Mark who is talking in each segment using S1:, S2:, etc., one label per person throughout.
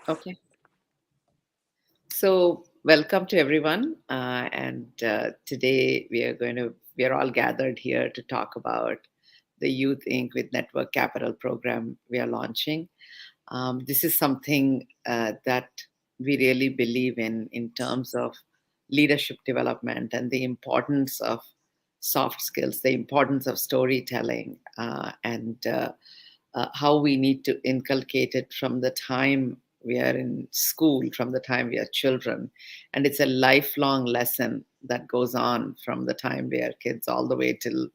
S1: Okay. So, welcome to everyone. And today we are all gathered here to talk about the Youth Inc. with Network Capital program we are launching. This is something that we really believe in terms of leadership development and the importance of soft skills, the importance of storytelling, and how we need to inculcate it from the time we are in school, from the time we are children. And it's a lifelong lesson that goes on from the time we are kids all the way till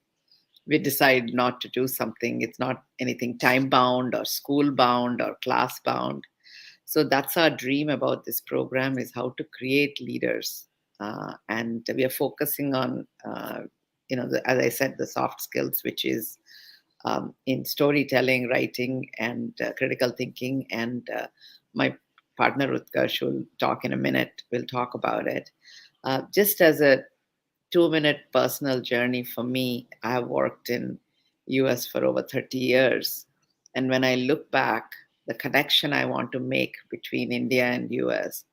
S1: we decide not to do something. It's not anything time bound or school bound or class bound. So that's our dream about this program, is how to create leaders. And we are focusing on, as I said, the soft skills, which is in storytelling, writing, and critical thinking. And my partner Utkarsh will talk in a minute. We'll talk about it. Just as a 2-minute personal journey for me, I have worked in US for over 30 years. And when I look back, the connection I want to make between India and US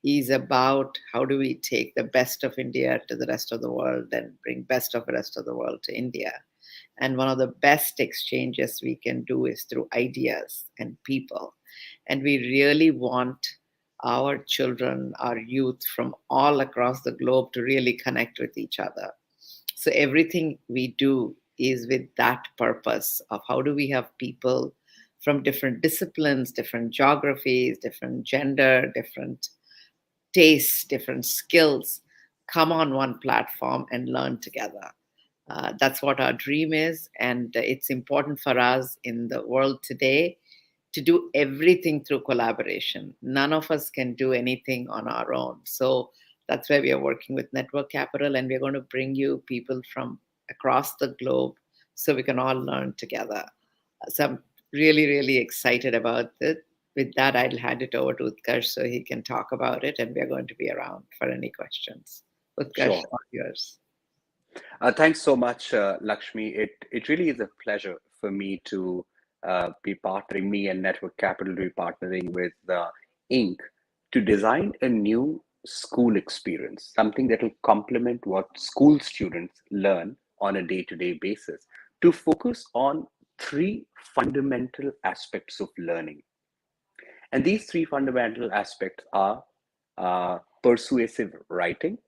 S1: is about how do we take the best of India to the rest of the world and bring best of the rest of the world to India. And one of the best exchanges we can do is through ideas and people. And we really want our children, our youth from all across the globe to really connect with each other. So everything we do is with that purpose of how do we have people from different disciplines, different geographies, different gender, different tastes, different skills come on one platform and learn together. That's what our dream is. And it's important for us in the world today to do everything through collaboration. None of us can do anything on our own. So that's why we are working with Network Capital, and we're going to bring you people from across the globe so we can all learn together. So I'm really, really excited about it. With that, I'll hand it over to Utkarsh so he can talk about it, and we're going to be around for any questions. Utkarsh,
S2: Sure.
S1: all yours.
S2: Thanks so much, Lakshmi. It really is a pleasure for me to be partnering, me and Network Capital to be partnering with Inc. to design a new school experience, something that will complement what school students learn on a day-to-day basis, to focus on three fundamental aspects of learning. And these three fundamental aspects are persuasive writing,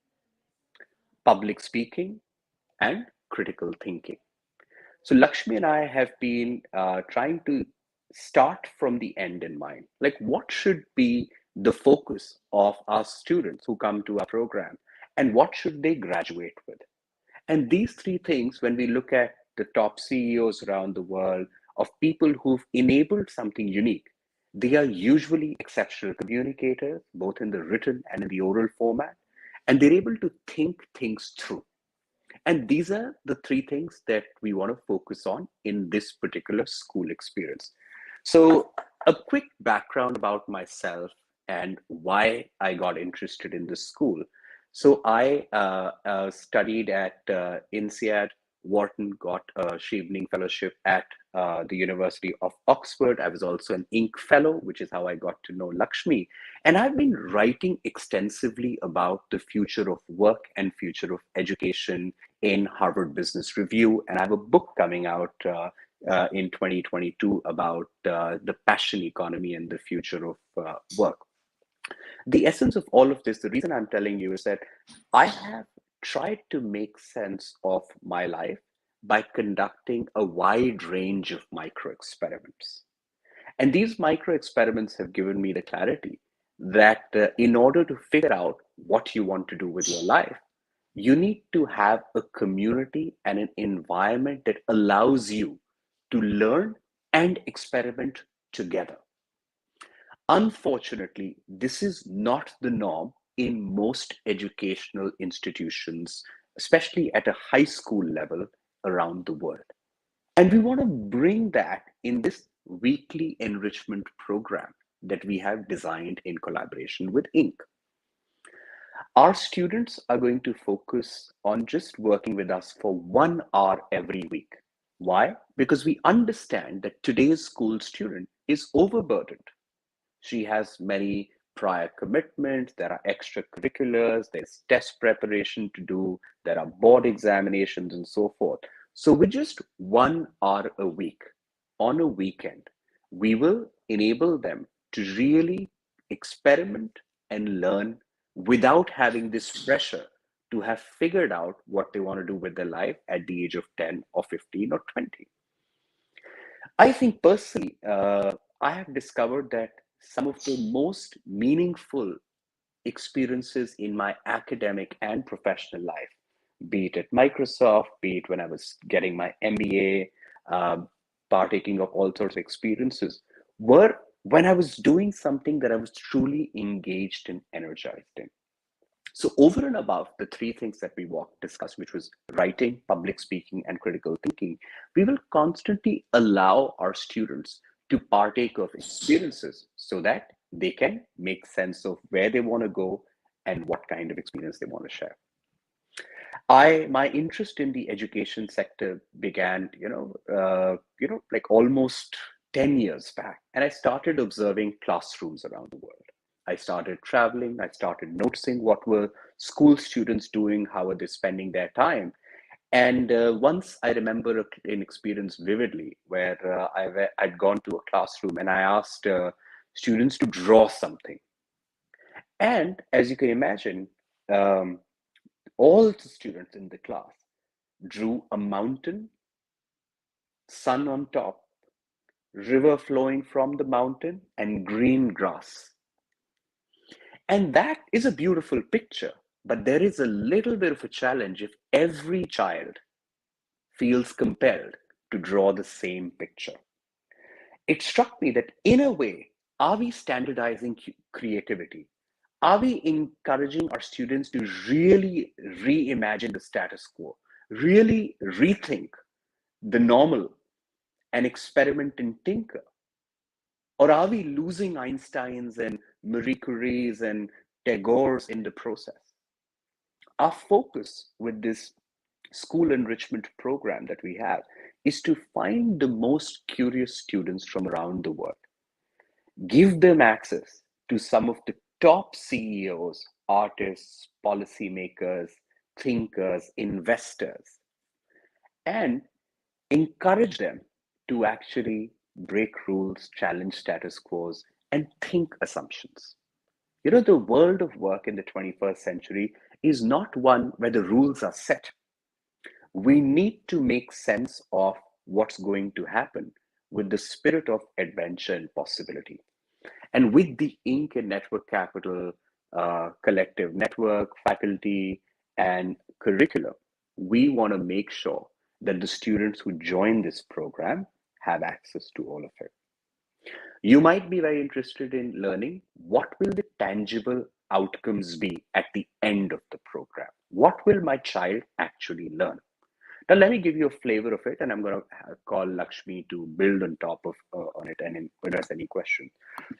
S2: public speaking, and critical thinking. So Lakshmi and I have been trying to start from the end in mind. Like, what should be the focus of our students who come to our program, and what should they graduate with? And these three things, when we look at the top CEOs around the world of people who've enabled something unique, they are usually exceptional communicators, both in the written and in the oral format, and they're able to think things through. And these are the three things that we want to focus on in this particular school experience. So, a quick background about myself and why I got interested in this school. So, I studied at INSEAD, Wharton, got a Chevening Fellowship at the University of Oxford. I was also an Inc. Fellow, which is how I got to know Lakshmi. And I've been writing extensively about the future of work and future of education in Harvard Business Review. And I have a book coming out in 2022 about the passion economy and the future of work. The essence of all of this, the reason I'm telling you is that I have tried to make sense of my life by conducting a wide range of micro experiments. And these micro experiments have given me the clarity that in order to figure out what you want to do with your life, you need to have a community and an environment that allows you to learn and experiment together. Unfortunately, this is not the norm in most educational institutions, especially at a high school level around the world. And we want to bring that in this weekly enrichment program that we have designed in collaboration with Inc. Our students are going to focus on just working with us for 1 hour every week. Why? Because we understand that today's school student is overburdened. She has many prior commitments, there are extracurriculars, there's test preparation to do, there are board examinations and so forth. So with just 1 hour a week on a weekend, we will enable them to really experiment and learn without having this pressure to have figured out what they want to do with their life at the age of 10 or 15 or 20. I think personally, I have discovered that some of the most meaningful experiences in my academic and professional life, be it at Microsoft, be it when I was getting my MBA, partaking of all sorts of experiences, were when I was doing something that I was truly engaged and energized in. So over and above the three things that we discussed, which was writing, public speaking, and critical thinking, we will constantly allow our students to partake of experiences so that they can make sense of where they want to go and what kind of experience they want to share. My interest in the education sector began, like almost 10 years back, and I started observing classrooms around the world. I started traveling. I started noticing what were school students doing, how were they spending their time. And once I remember an experience vividly where I'd gone to a classroom and I asked students to draw something. And as you can imagine, um, all the students in the class drew a mountain, sun on top, river flowing from the mountain, and green grass. And that is a beautiful picture, but there is a little bit of a challenge if every child feels compelled to draw the same picture. It struck me that in a way, are we standardizing creativity? Are we encouraging our students to really reimagine the status quo, really rethink the normal and experiment and tinker? Or are we losing Einsteins and Marie Curie's and Tagore's in the process? Our focus with this school enrichment program that we have is to find the most curious students from around the world, give them access to some of the top CEOs, artists, policymakers, thinkers, investors, and encourage them to actually break rules, challenge status quos, and think assumptions. You know, the world of work in the 21st century is not one where the rules are set. We need to make sense of what's going to happen with the spirit of adventure and possibility. And with the Inc. and Network Capital collective network, faculty, and curriculum, we want to make sure that the students who join this program have access to all of it. You might be very interested in learning what will the tangible outcomes be at the end of the program. What will my child actually learn? Now, let me give you a flavor of it, and I'm going to call Lakshmi to build on top of on it and address any question.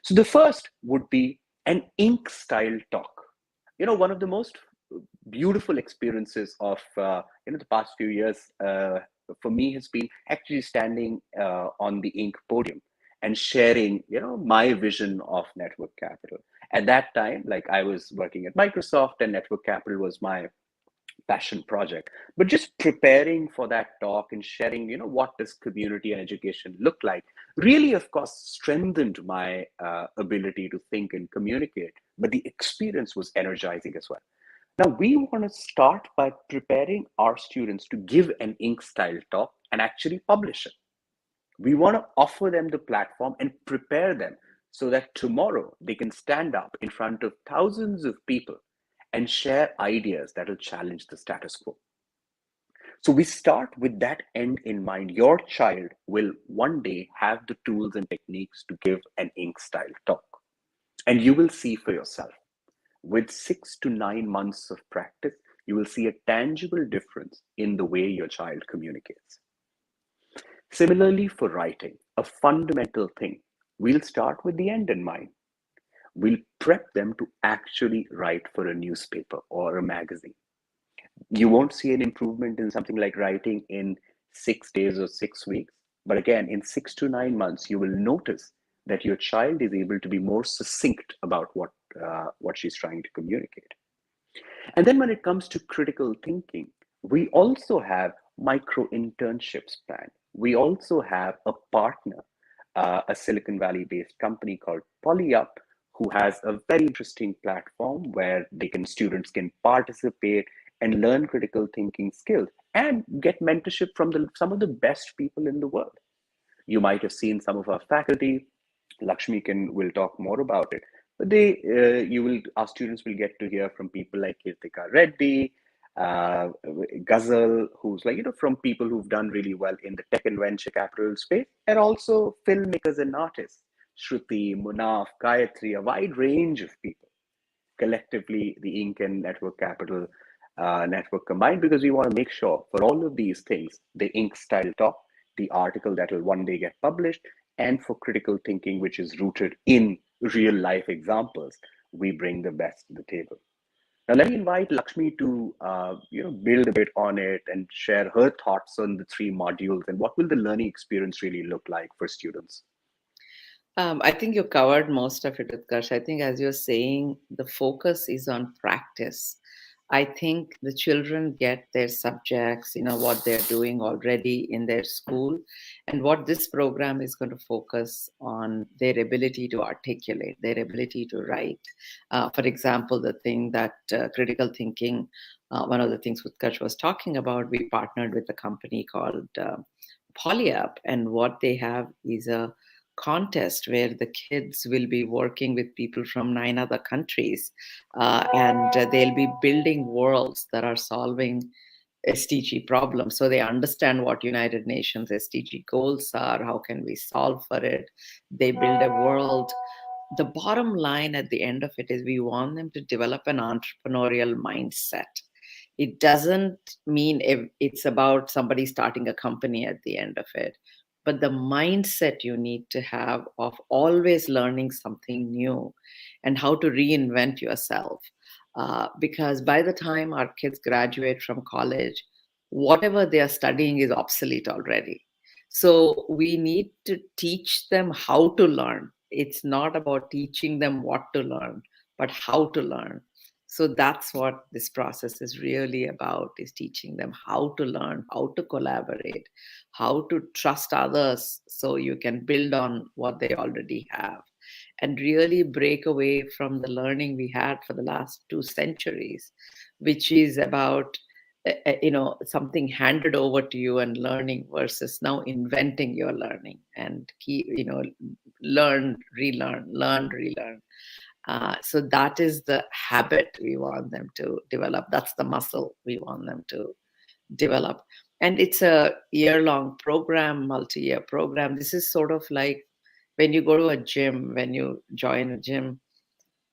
S2: So the first would be an ink style talk. You know, one of the most beautiful experiences of the past few years for me has been actually standing on the ink podium and sharing my vision of network capital. At that time, like, I was working at Microsoft and network capital was my passion project, but just preparing for that talk and sharing what does community and education look like really, of course, strengthened my ability to think and communicate, but the experience was energizing as well. Now, we want to start by preparing our students to give an ink style talk and actually publish it. We want to offer them the platform and prepare them so that tomorrow they can stand up in front of thousands of people and share ideas that will challenge the status quo. So we start with that end in mind. Your child will one day have the tools and techniques to give an ink style talk. And you will see for yourself. With 6 to 9 months of practice, you will see a tangible difference in the way your child communicates. Similarly, for writing, a fundamental thing, we'll start with the end in mind. We'll prep them to actually write for a newspaper or a magazine. You won't see an improvement in something like writing in 6 days or 6 weeks. But again, in 6 to 9 months, you will notice that your child is able to be more succinct about what she's trying to communicate. And then when it comes to critical thinking, we also have micro internships planned. We also have a partner, a Silicon Valley based company called PolyUp, who has a very interesting platform where students can participate and learn critical thinking skills and get mentorship from some of the best people in the world. You might have seen some of our faculty. Lakshmi will talk more about it. But our students will get to hear from people like Kirtika Reddy, uh, Ghazal, who's from people who've done really well in the tech and venture capital space, and also filmmakers and artists, Shruti, Munaf, Gayatri, a wide range of people. Collectively, the Ink and Network Capital network combined, because we want to make sure for all of these things, the Ink style talk, the article that will one day get published, and for critical thinking, which is rooted in real life examples, we bring the best to the table. Now, let me invite Lakshmi to build a bit on it and share her thoughts on the three modules and what will the learning experience really look like for students.
S1: I think you covered most of it, Utkarsh. I think, as you're saying, the focus is on practice. I think the children get their subjects, what they're doing already in their school. And what this program is going to focus on their ability to articulate, their ability to write. For example, the thing that critical thinking, one of the things Utkarsh was talking about, we partnered with a company called PolyUp, and what they have is a contest where the kids will be working with people from 9 other countries, and they'll be building worlds that are solving SDG problems. So they understand what United Nations SDG goals are, how can we solve for it. They build a world. The bottom line at the end of it is we want them to develop an entrepreneurial mindset. It doesn't mean it's about somebody starting a company at the end of it, but the mindset you need to have of always learning something new and how to reinvent yourself. Because by the time our kids graduate from college, whatever they are studying is obsolete already. So we need to teach them how to learn. It's not about teaching them what to learn, but how to learn. So that's what this process is really about, is teaching them how to learn, how to collaborate, how to trust others so you can build on what they already have, and really break away from the learning we had for the last 2 centuries, which is about something handed over to you and learning versus now inventing your learning and learn, relearn. So that is the habit we want them to develop. That's the muscle we want them to develop. And it's a year-long program, multi-year program. This is sort of like when you go to a gym, when you join a gym,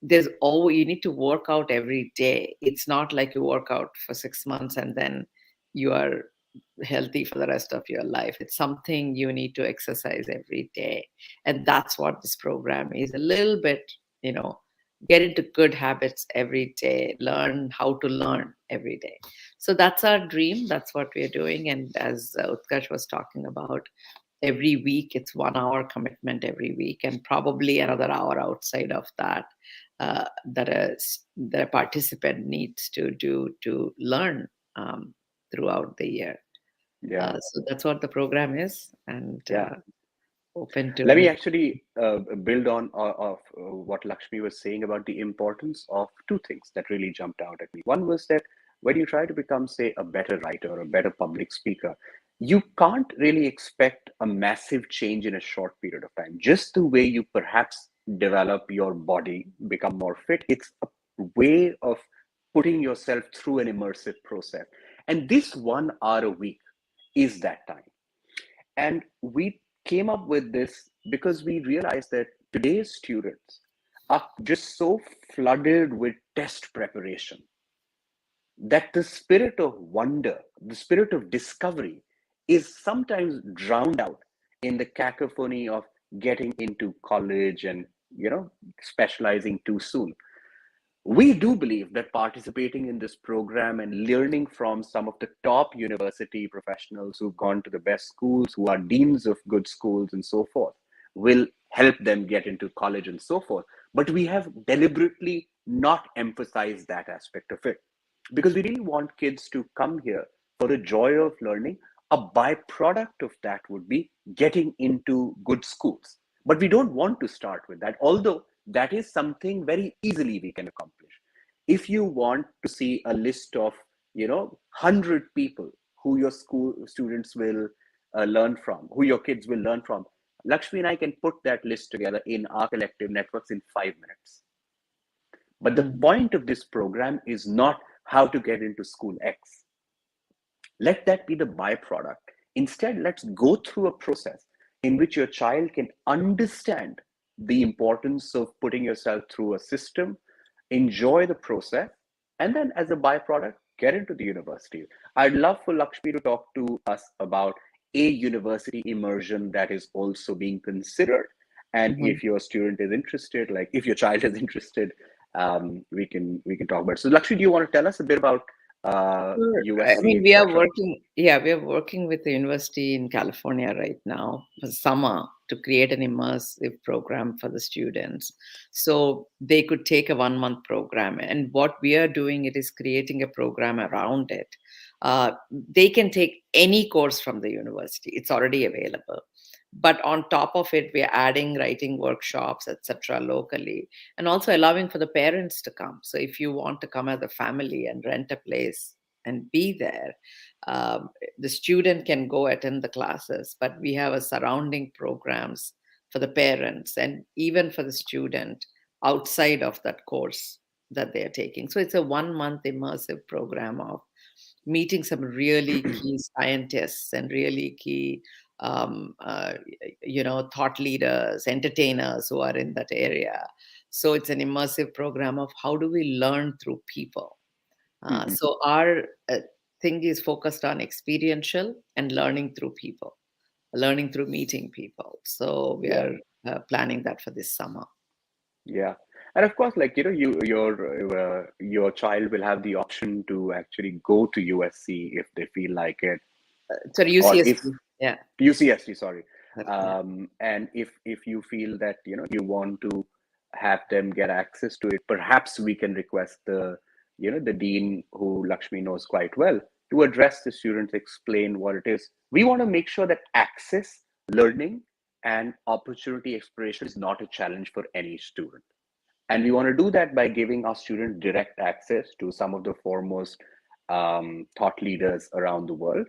S1: you need to work out every day. It's not like you work out for 6 months and then you are healthy for the rest of your life. It's something you need to exercise every day. And that's what this program is. A little bit, get into good habits every day, learn how to learn every day. So that's our dream. That's what we're doing. And as Utkarsh was talking about, every week it's 1 hour commitment every week, and probably another hour outside of that, that a participant needs to do to learn throughout the year.
S2: Yeah.
S1: So that's what the program is, and
S2: Yeah.
S1: open to
S2: Let me
S1: any.
S2: actually build on of what Lakshmi was saying about the importance of two things that really jumped out at me. One was that when you try to become, say, a better writer or a better public speaker, you can't really expect a massive change in a short period of time. Just the way you perhaps develop your body, become more fit, it's a way of putting yourself through an immersive process. And this 1 hour a week is that time. And we came up with this because we realized that today's students are just so flooded with test preparation that the spirit of wonder, the spirit of discovery is sometimes drowned out in the cacophony of getting into college and, specializing too soon. We do believe that participating in this program and learning from some of the top university professionals who've gone to the best schools, who are deans of good schools and so forth, will help them get into college and so forth. But we have deliberately not emphasized that aspect of it because we really want kids to come here for the joy of learning. A byproduct of that would be getting into good schools. But we don't want to start with that, although that is something very easily we can accomplish. If you want to see a list of, 100 people who your school students will learn from, who your kids will learn from, Lakshmi and I can put that list together in our collective networks in 5 minutes. But the
S1: Mm.
S2: point of this program is not how to get into school X. Let that be the byproduct. Instead, let's go through a process in which your child can understand the importance of putting yourself through a system, enjoy the process, and then as a byproduct, get into the university. I'd love for Lakshmi to talk to us about a university immersion that is also being considered. And
S1: Mhm.
S2: if your student is interested, like if your child is interested, we can talk about it. So Lakshmi, do you want to tell us a bit about
S1: Sure. I
S2: USC,
S1: mean, we are
S2: etc.?
S1: working, yeah, we are working with the university in California right now for summer to create an immersive program for the students. So they could take a 1 month program. And what we are doing it is creating a program around it. They can take any course from the university. It's already available. But on top of it, we're adding writing workshops, etc., locally, and also allowing for the parents to come. So if you want to come as a family and rent a place and be there, um, the student can go attend the classes, but we have a surrounding programs for the parents and even for the student outside of that course that they are taking. So it's a 1 month immersive program of meeting some really key scientists and really key thought leaders, entertainers who are in that area. So it's an immersive program of how do we learn through people.
S2: Mhm.
S1: So our thing is focused on experiential and learning through people, learning through meeting people. So we
S2: Yeah,
S1: are planning that for this summer.
S2: yeah. And of course, like, your child will have the option to actually go to USC if they feel like it,
S1: Sorry,
S2: or if
S1: UCSD. Yeah.
S2: UCSD, sorry.
S1: Yeah.
S2: And if you feel that, you want to have them get access to it, perhaps we can request the dean, who Lakshmi knows quite well, to address the students, explain what it is. We want to make sure that access, learning, and opportunity exploration is not a challenge for any student. And we want to do that by giving our students direct access to some of the foremost thought leaders around the world.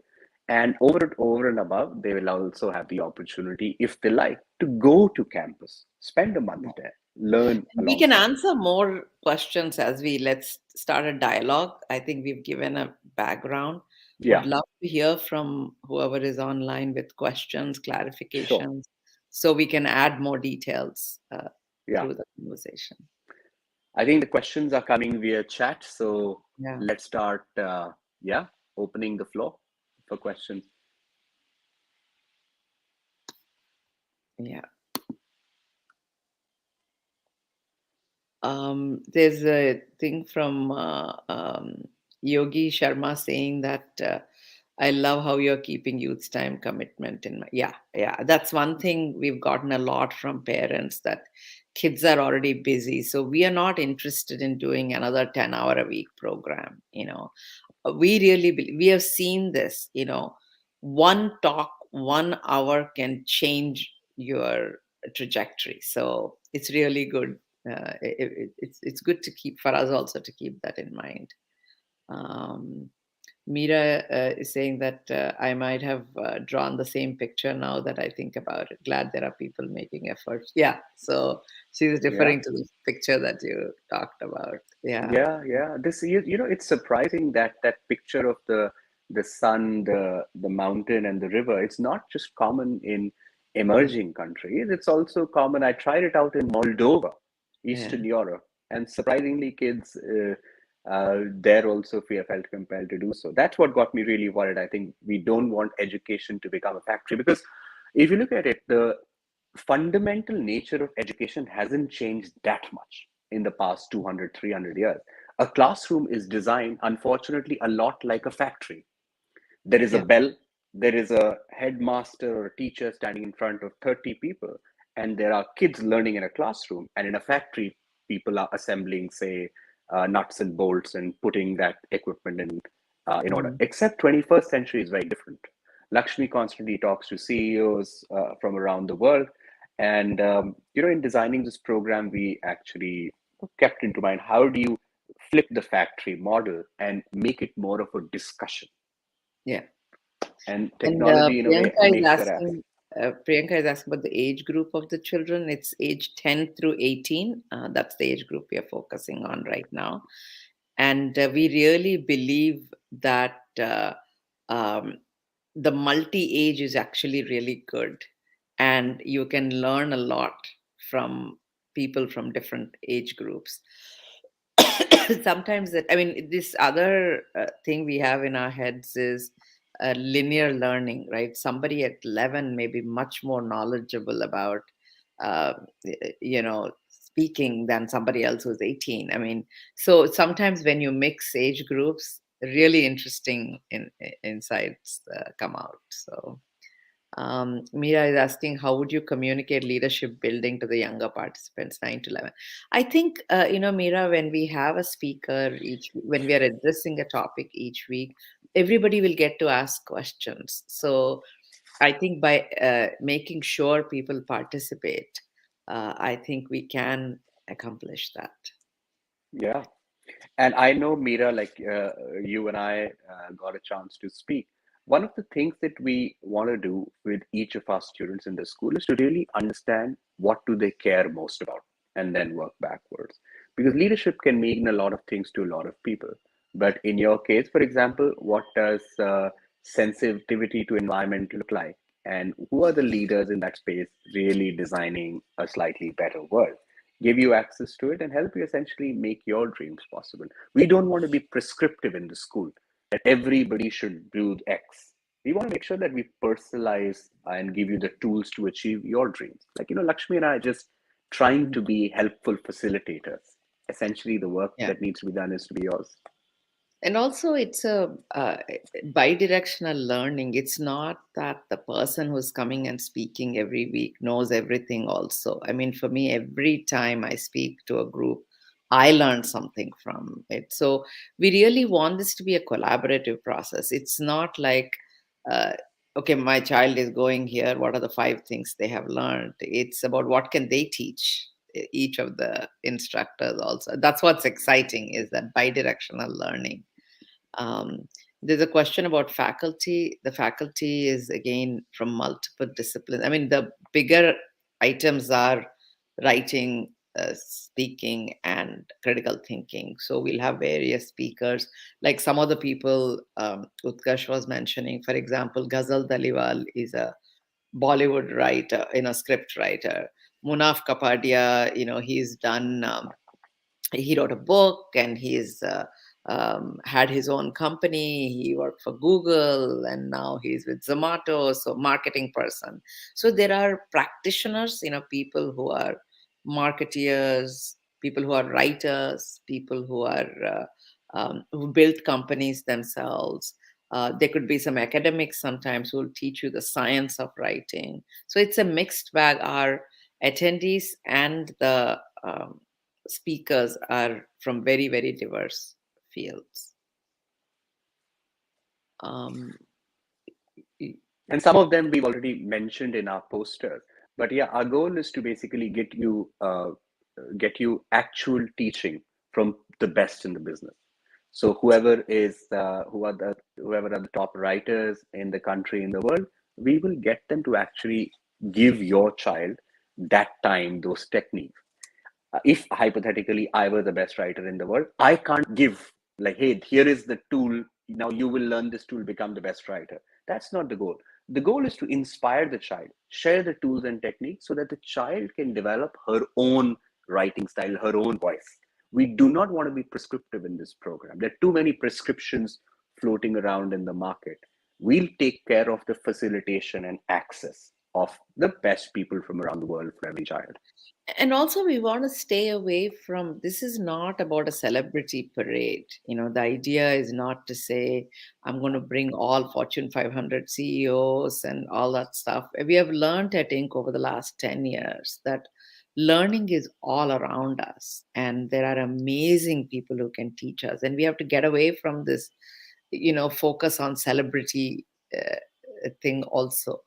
S2: And over and above, they will also have the opportunity, if they like, to go to campus, spend a month there, learn
S1: We can
S2: alongside.
S1: answer more questions as we let's start a dialogue. I think we've given a background. Would
S2: Yeah,
S1: love to hear from whoever is online with questions,
S2: sure.
S1: clarifications, so we can add more details
S2: Yeah.
S1: through the conversation.
S2: I think the questions are coming via chat. So
S1: Yeah,
S2: let's start, yeah, opening the floor for questions.
S1: yeah. There's a thing from Yogi Sharma saying that I love how you're keeping youth time commitment in my. Yeah, yeah. That's one thing we've gotten a lot from parents that kids are already busy. So we are not interested in doing another 10-hour a week program. We really we have seen this. One talk, 1 hour can change your trajectory. So it's really good. It's good to keep for us also to keep that in mind. Um, Mira is saying that I might have drawn the same picture now that I think about it. Glad there are people making efforts. Yeah. So she's
S2: Yeah.
S1: referring to the picture that you talked about. Yeah.
S2: Yeah, yeah. It's surprising that that picture of the sun, the mountain, and the river. It's not just common in emerging countries. It's also common. I tried it out in Moldova,
S1: Yeah.
S2: Eastern Europe, and surprisingly, kids there also felt compelled to do so. That's what got me really worried. I think we don't want education to become a factory because if you look at it, the fundamental nature of education hasn't changed that much in the past 200, 300 years. A classroom is designed, unfortunately, a lot like a factory. There is a
S1: Yeah.
S2: bell, there is a headmaster or a teacher standing in front of 30 people, and there are kids learning in a classroom, and in a factory, people are assembling, say, nuts and bolts and putting that equipment in order.
S1: Mm.
S2: Except 21st century is very different. Lakshmi constantly talks to CEOs from around the world, and in designing this program, we actually kept into mind how do you flip the factory model and make it more of a discussion.
S1: Yeah.
S2: And
S1: And
S2: technology, in a way, makes that happen.
S1: Priyanka is asking about the age group of the children. It's age 10 through 18. That's the age group we are focusing on right now. And we really believe that um, the multi-age is actually really good. And you can learn a lot from people from different age groups. Sometimes that, I mean, this other thing we have in our heads is linear learning, right? Somebody at 11 may be much more knowledgeable about uh, speaking than somebody else who's 18. I mean, so sometimes when you mix age groups, really interesting insights come out. So Mira is asking, how would you communicate leadership building to the younger participants, 9 to 11? I think, Mira, when we have a speaker when we are addressing a topic each week, everybody will get to ask questions. So I think by making sure people participate, I think we can accomplish that.
S2: Yeah. And I know, Mira, like you and I got a chance to speak. One of the things that we want to do with each of our students in the school is to really understand what do they care most about and then work backwards. Because leadership can mean a lot of things to a lot of people. But in your case, for example, what does sensitivity to environment look like? And who are the leaders in that space really designing a slightly better world? Give you access to it and help you essentially make your dreams possible. We don't want to be prescriptive in the school that everybody should do X. We want to make sure that we personalize and give you the tools to achieve your dreams. Like, Lakshmi and I are just trying to be helpful facilitators. Essentially, the work
S1: Yeah.
S2: that needs to be done is to be yours.
S1: And also, it's a bi-directional learning. It's not that the person who's coming and speaking every week knows everything also. I mean, for me, every time I speak to a group, I learn something from it. So we really want this to be a collaborative process. It's not like, uh, okay, my child is going here. What are the 5 things they have learned? It's about what can they teach each of the instructors also. That's what's exciting, is that bi-directional learning. um, there's a question about faculty. The faculty is again from multiple disciplines. I mean, the bigger items are writing, speaking, and critical thinking. So we'll have various speakers. Like some of the people Utkarsh was mentioning, for example, Ghazal Daliwal is a Bollywood writer, script writer. Munaf Kapadia, he's done. He wrote a book, and he's had his own company. He worked for Google, and now he's with Zomato, so marketing person. So there are practitioners, people who are marketeers, people who are writers, people who are who built companies themselves. There could be some academics sometimes who will teach you the science of writing. So it's a mixed bag. Our attendees and the speakers are from very, very diverse fields. Um, y-
S2: And some of them we've already mentioned in our posters. But yeah, our goal is to basically get you actual teaching from the best in the business. So whoever are the top writers in the country, in the world, we will get them to actually give your child that time, those techniques. If hypothetically I were the best writer in the world, I can't give like, hey, here is the tool. Now you will learn this tool, become the best writer. That's not the goal. The goal is to inspire the child, share the tools and techniques so that the child can develop her own writing style, her own voice. We do not want to be prescriptive in this program. There are too many prescriptions floating around in the market. We'll take care of the facilitation and access of the best people from around the world for every child.
S1: And also, we want to stay away from, this is not about a celebrity parade. The idea is not to say, I'm going to bring all Fortune 500 CEOs and all that stuff. We have learned at Inc. over the last 10 years that learning is all around us, and there are amazing people who can teach us. And we have to get away from this, focus on celebrity thing also.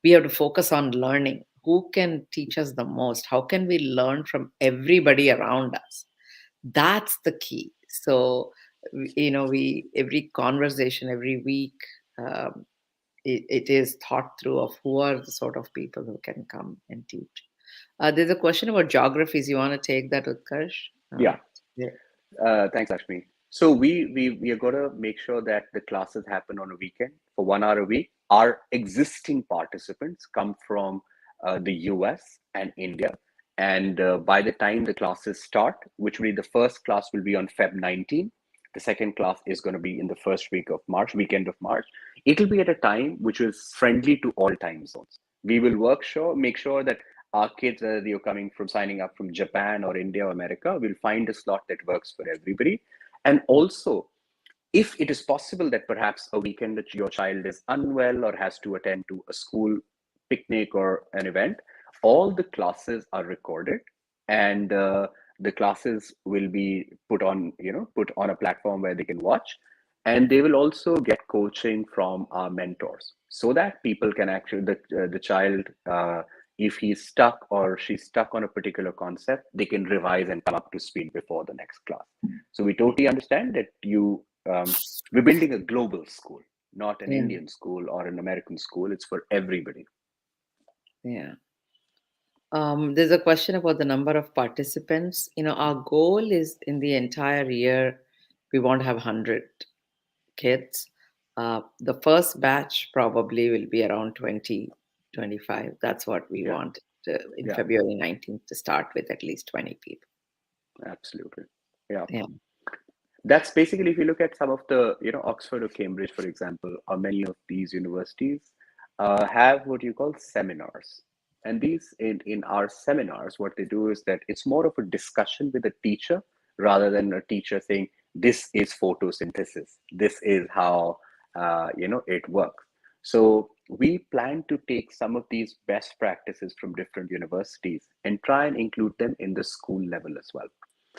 S1: We have to focus on learning. Who can teach us the most? How can we learn from everybody around us? That's the key. So, we every conversation, every week, um, it is thought through of who are the sort of people who can come and teach. There's a question about geographies. You want to take that, Utkarsh?
S2: Yeah.
S1: Yeah.
S2: Thanks, Lakshmi. So we are going to make sure that the classes happen on a weekend for 1 hour a week. Our existing participants come from the US and India. And by the time the classes start, which will be the first class will be on Feb 19, the second class is going to be in the first week of March, weekend of March. It'll be at a time which is friendly to all time zones. We will make sure that our kids, whether you're coming from signing up from Japan or India or America, will find a slot that works for everybody. And also, if it is possible that perhaps a weekend that your child is unwell or has to attend to a school picnic or an event, all the classes are recorded, and the classes will be put on a platform where they can watch, and they will also get coaching from our mentors so that people can actually the child, if he's stuck or she's stuck on a particular concept, they can revise and come up to speed before the next class. So we totally understand that we're building a global school, not an
S1: Yeah.
S2: Indian school or an American school. It's for everybody.
S1: Yeah. There's a question about the number of participants. Our goal is in the entire year, we want to have 100 kids. The first batch probably will be around 20, 25. That's what we
S2: Yeah,
S1: want in
S2: yeah,
S1: February 19th to start with at least 20 people.
S2: absolutely. Yeah.
S1: Yeah.
S2: That's basically, if you look at some of the, Oxford or Cambridge, for example, or many of these universities have what you call seminars. And these, in our seminars, what they do is that it's more of a discussion with a teacher rather than a teacher saying, this is photosynthesis. This is how, it works. So we plan to take some of these best practices from different universities and try and include them in the school level as well.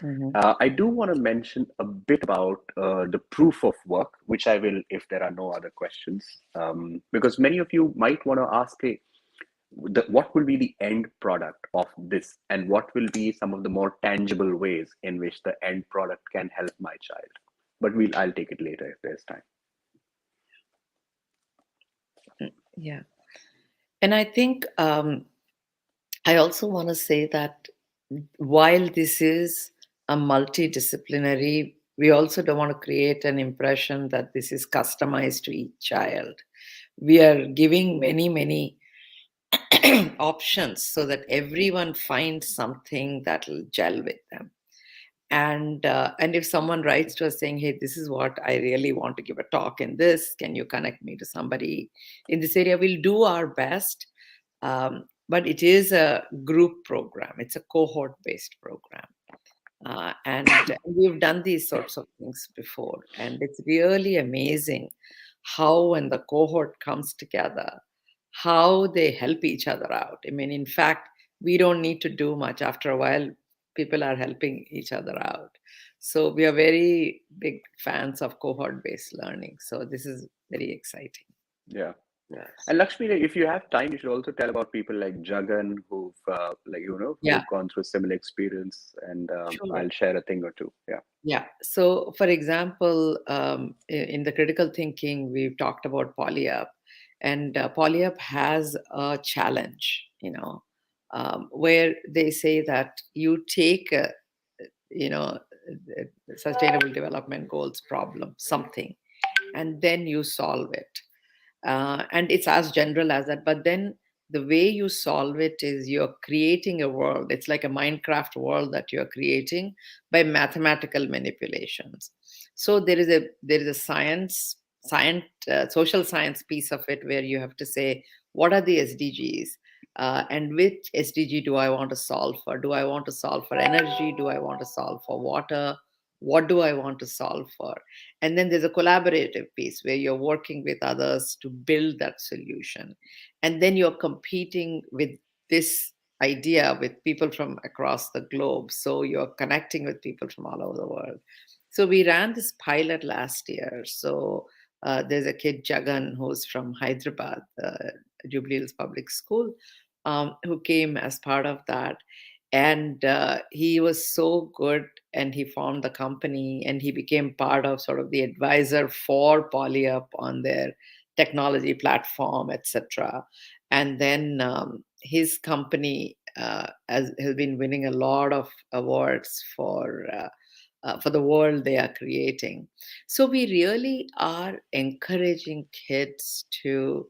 S1: Mhm.
S2: I do want to mention a bit about the proof of work, which I will if there are no other questions, because many of you might want to ask, hey, what will be the end product of this, and what will be some of the more tangible ways in which the end product can help my child? But I'll take it later if there's time.
S1: Yeah. And I think I also want to say that while this is a multidisciplinary, we also don't want to create an impression that this is customized to each child. We are giving many, many options so that everyone finds something that will gel with them. And if someone writes to us saying, hey, this is what I really want to give a talk in this, can you connect me to somebody in this area, we'll do our best. But it is a group program, it's a cohort based program. And we've done these sorts of things before, and it's really amazing how when the cohort comes together, how they help each other out. I mean, in fact, we don't need to do much. After a while, people are helping each other out. So we are very big fans of cohort based learning, so this is very exciting.
S2: Yeah.
S1: Yes.
S2: And Lakshmi, if you have time, you should also tell about people like Jagan who've
S1: Yeah,
S2: who've gone through a similar experience, and
S1: sure.
S2: I'll share a thing or two. Yeah.
S1: Yeah. So, for example, in the critical thinking, we've talked about polyup, and polyup has a challenge, where they say that you take, you know, sustainable development goals problem, something, and then you solve it. And it's as general as that, but then the way you solve it is you're creating a world. It's like a Minecraft world that you're creating by mathematical manipulations. So there is a social science piece of it where you have to say, what are the SDGs, and which SDG do I want to solve for? Do I want to solve for energy? Do I want to solve for water? What do I want to solve for? And then there's a collaborative piece where you're working with others to build that solution. And then you're competing with this idea with people from across the globe. So you're connecting with people from all over the world. So we ran this pilot last year. So there's a kid, Jagan, who's from Hyderabad, Jubilee Hills Public School, who came as part of that. And he was so good, and he formed the company, and he became part of sort of the advisor for Polyup on their technology platform, etc. And then his company has been winning a lot of awards for the world they are creating. So we really are encouraging kids to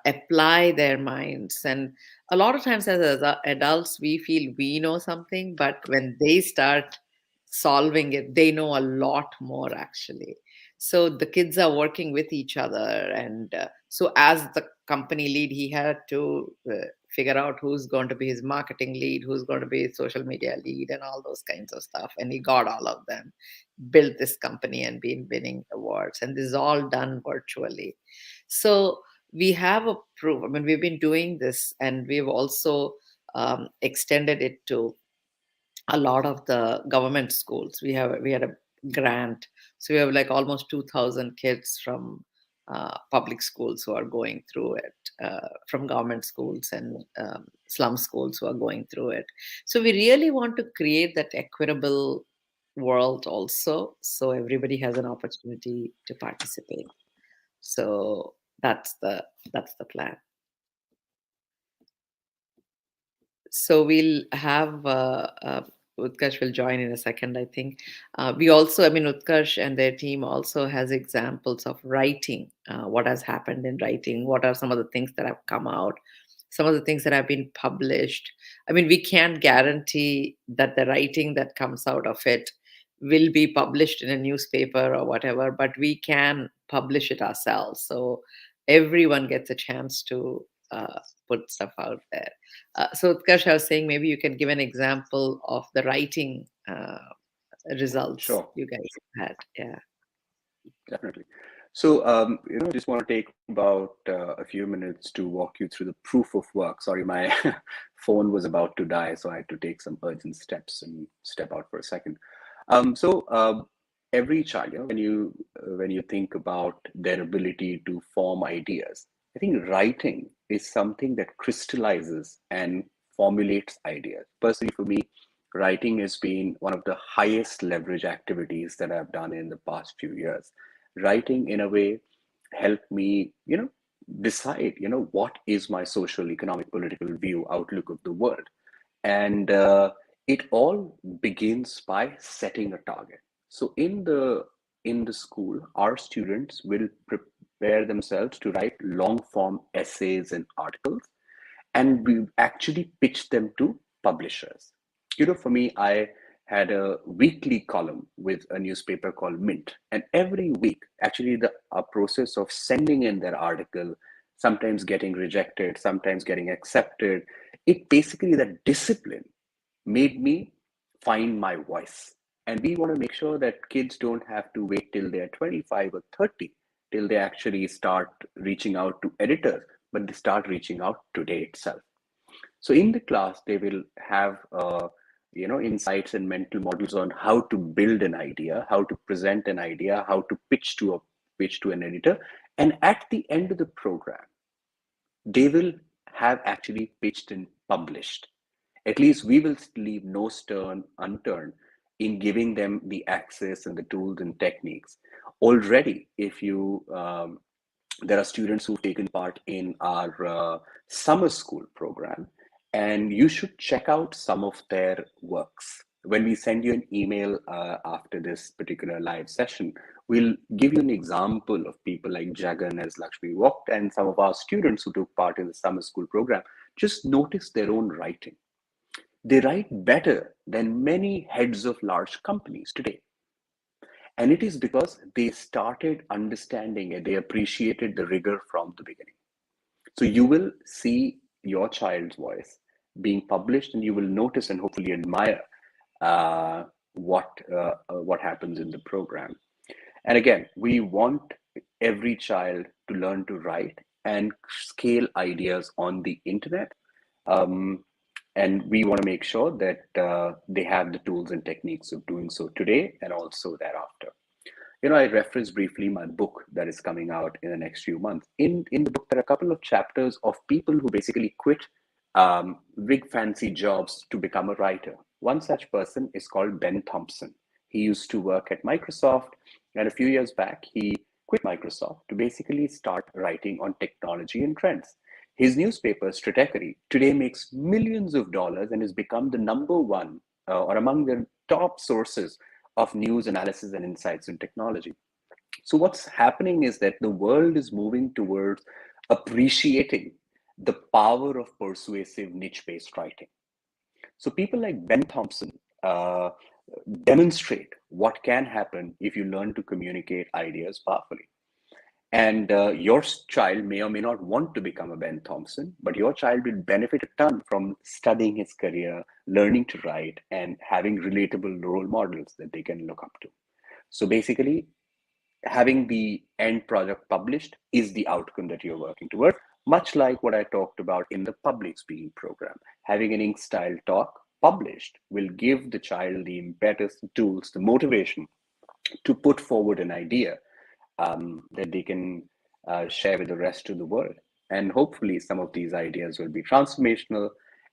S1: apply their minds. And a lot of times, as adults, we feel we know something, but when they start solving it, they know a lot more actually. So the kids are working with each other. And so, as the company lead, he had to figure out who's going to be his marketing lead, who's going to be his social media lead, and all those kinds of stuff. And he got all of them, built this company, and been winning awards. And this is all done virtually. So we have a proof. I mean, we've been doing this, and we've also extended it to a lot of the government schools. We had a grant, so we have like almost 2,000 kids from public schools who are going through it, from government schools and slum schools who are going through it. So we really want to create that equitable world also, so everybody has an opportunity to participate. So that's the plan. So we'll have Utkarsh will join in a second, I think. We also, I mean, Utkarsh and their team also has examples of writing, what has happened in writing, what are some of the things that have come out, some of the things that have been published. I mean, we can't guarantee that the writing that comes out of it will be published in a newspaper or whatever, but we can publish it ourselves. So everyone gets a chance to put stuff out there. So, Utkarsh, I was saying maybe you can give an example of the writing results
S2: Sure.
S1: you guys had. Yeah.
S2: Definitely. So, just want to take about a few minutes to walk you through the proof of work. Sorry, my phone was about to die, so I had to take some urgent steps and step out for a second. So, every child, when you think about their ability to form ideas, I think writing is something that crystallizes and formulates ideas. Personally, for me, writing has been one of the highest leverage activities that I've done in the past few years. Writing in a way helped me decide what is my social, economic, political view, outlook of the world. And it all begins by setting a target. So in the school, our students will prepare themselves to write long form essays and articles, and we actually pitch them to publishers. For me, I had a weekly column with a newspaper called Mint, and every week, actually, the process of sending in their article, sometimes getting rejected, sometimes getting accepted, it basically, that discipline made me find my voice. And we want to make sure that kids don't have to wait till they're 25 or 30 till they actually start reaching out to editors, but they start reaching out today itself. So in the class, they will have insights and mental models on how to build an idea, how to present an idea, how to pitch to an editor, and at the end of the program, they will have actually pitched and published. At least we will leave no stone unturned in giving them the access and the tools and techniques. Already, if you there are students who've taken part in our summer school program, and you should check out some of their works. When we send you an email after this particular live session, we'll give you an example of people like Jagan, as Lakshmi walked, and some of our students who took part in the summer school program. Just notice their own writing. They write better than many heads of large companies today. And it is because they started understanding it, they appreciated the rigor from the beginning. So you will see your child's voice being published, and you will notice and hopefully admire uh, what happens in the program. And again, we want every child to learn to write and scale ideas on the internet. Um, and we want to make sure that they have the tools and techniques of doing so today and also thereafter. I referenced briefly my book that is coming out in the next few months. In the book, there are a couple of chapters of people who basically quit big fancy jobs to become a writer. One such person is called Ben Thompson. He used to work at Microsoft, and a few years back, he quit Microsoft to basically start writing on technology and trends. His newspaper, Stratechery, today makes millions of dollars and has become the number one or among the top sources of news analysis and insights in technology. So, what's happening is that the world is moving towards appreciating the power of persuasive niche based writing. So, people like Ben Thompson uh, demonstrate what can happen if you learn to communicate ideas powerfully. And your child may or may not want to become a Ben Thompson, but your child will benefit a ton from studying his career, learning to write, and having relatable role models that they can look up to. So basically, having the end product published is the outcome that you're working toward, much like what I talked about in the public speaking program. Having an ink style talk published will give the child the impetus, the tools, the motivation to put forward an idea that they can share with the rest of the world. And hopefully, some of these ideas will be transformational,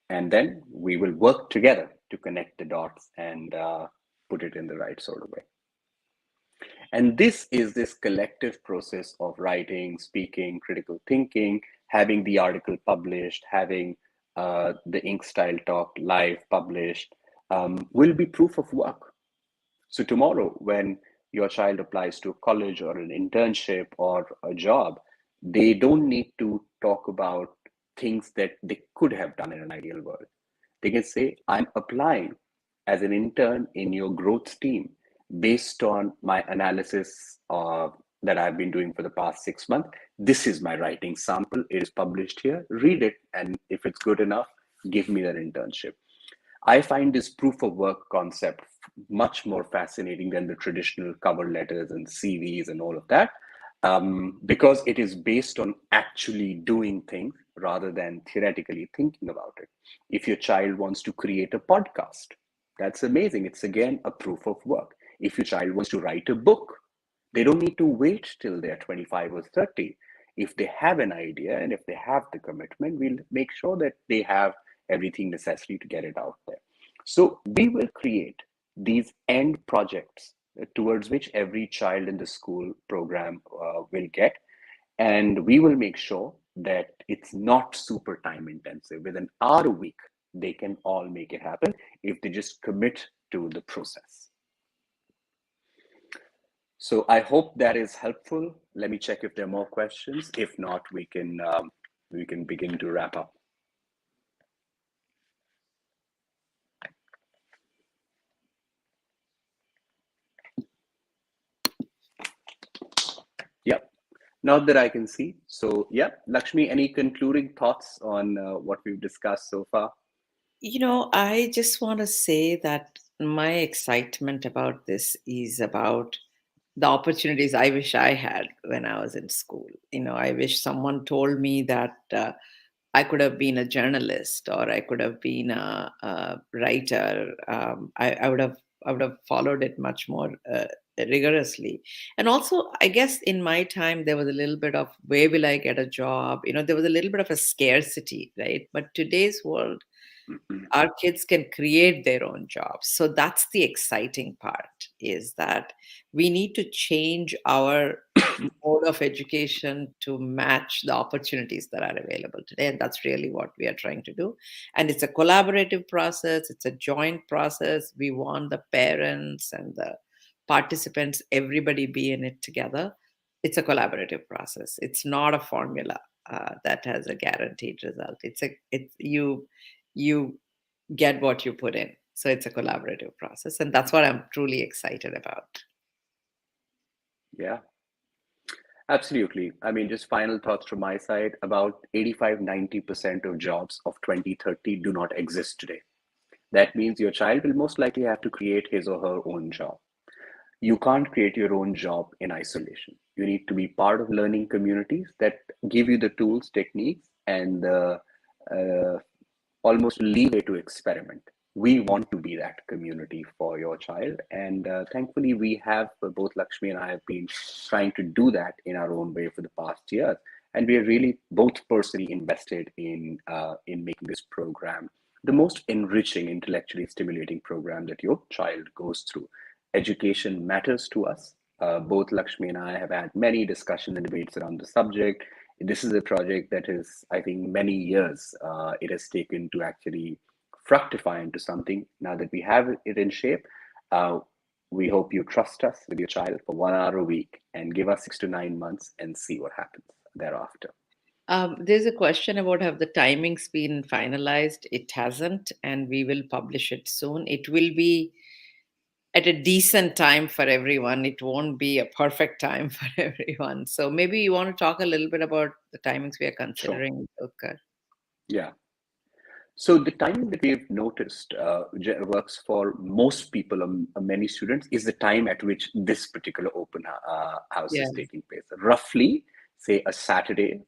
S2: and then we will work together to connect the dots and put it in the right sort of way. And this is this collective process of writing, speaking, critical thinking, having the article published, having the ink style talk live published, will be proof of work. So tomorrow, when your child applies to a college or an internship or a job, they don't need to talk about things that they could have done in an ideal world. They can say, I'm applying as an intern in your growth team based on my analysis that I've been doing for the past 6 months. This is my writing sample. It is published here. Read it. And if it's good enough, give me that internship. I find this proof of work concept much more fascinating than the traditional cover letters and CVs and all of that, because it is based on actually doing things rather than theoretically thinking about it. If your child wants to create a podcast, that's amazing. It's again a proof of work. If your child wants to write a book, they don't need to wait till they're 25 or 30. If they have an idea and if they have the commitment, we'll make sure that they have everything necessary to get it out there. So we will create these end projects towards which every child in the school program will get. And we will make sure that it's not super time intensive. With an hour a week, they can all make it happen if they just commit to the process. So I hope that is helpful. Let me check if there are more questions. If not, we can begin to wrap up. Yeah, not that I can see. So yeah, Lakshmi, any concluding thoughts on what we've discussed so far?
S1: I just want to say that my excitement about this is about the opportunities I wish I had when I was in school. I wish someone told me that I could have been a journalist or I could have been a writer. I would have followed it much more rigorously. And also, I guess in my time there was a little bit of where will I get a job? There was a little bit of a scarcity, right? But today's world, our kids can create their own jobs. So that's the exciting part, is that we need to change our mode of education to match the opportunities that are available today, and that's really what we are trying to do. And it's a collaborative process, it's a joint process. We want the parents and the participants, everybody be in it together. It's a collaborative process. It's not a formula that has a guaranteed result. You get what you put in. So it's a collaborative process. And that's what I'm truly excited about.
S2: Yeah. Absolutely. I mean, just final thoughts from my side. About 85-90% of jobs of 2030 do not exist today. That means your child will most likely have to create his or her own job. You can't create your own job in isolation. You need to be part of learning communities that give you the tools, techniques, and the uh, almost leeway to experiment. We want to be that community for your child. And thankfully, we have, both Lakshmi and I have been trying to do that in our own way for the past years. And we are really both personally invested in making this program the most enriching, intellectually stimulating program that your child goes through. Education matters to us. Both Lakshmi and I have had many discussions and debates around the subject. This is a project that is, I think, many years it has taken to actually fructify into something. Now that we have it in shape, uh, we hope you trust us with your child for 1 hour a week and give us 6 to 9 months and see what happens thereafter.
S1: There's a question about have the timings been finalized. It hasn't, and we will publish it soon. It will be at a decent time for everyone. It won't be a perfect time for everyone. So maybe you want to talk a little bit about the timings we are
S2: Sure.
S1: considering, Utkarsh.
S2: Yeah. So the timing that we've noticed works for most people, many students, is the time at which this particular open house
S1: Yeah.
S2: is taking place. Roughly, say a Saturday,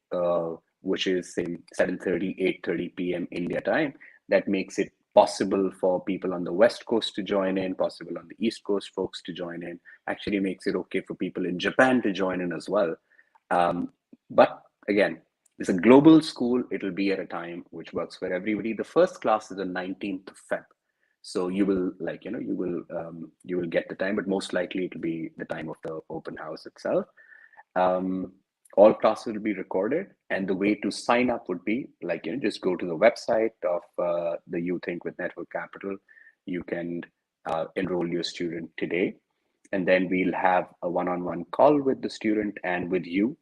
S2: which is say 7:30, 8:30 p.m. India time. That makes it possible for people on the West Coast to join in, possible on the East Coast folks to join in. Actually makes it okay for people in Japan to join in as well. But again, it's a global school. It'll be at a time which works for everybody. The first class is the 19th of Feb. So you will you will get the time, but most likely it'll be the time of the open house itself. Um, all classes will be recorded, and the way to sign up would be just go to the website of the YouthINK with Network Capital. You can enroll your student today, and then we'll have a one-on-one call with the student and with you,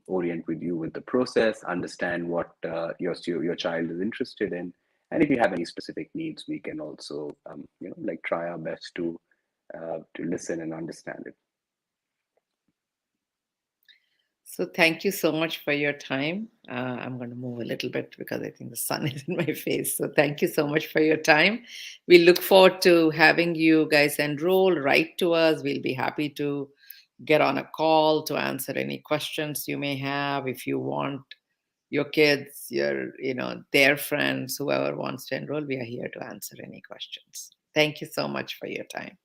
S2: orient with you with the process, understand what your child is interested in, and if you have any specific needs, we can also try our best to listen and understand it.
S1: So thank you so much for your time. I'm going to move a little bit because I think the sun is in my face. So thank you so much for your time. We look forward to having you guys enroll, write to us. We'll be happy to get on a call to answer any questions you may have. If you want your kids, their friends, whoever wants to enroll, we are here to answer any questions. Thank you so much for your time.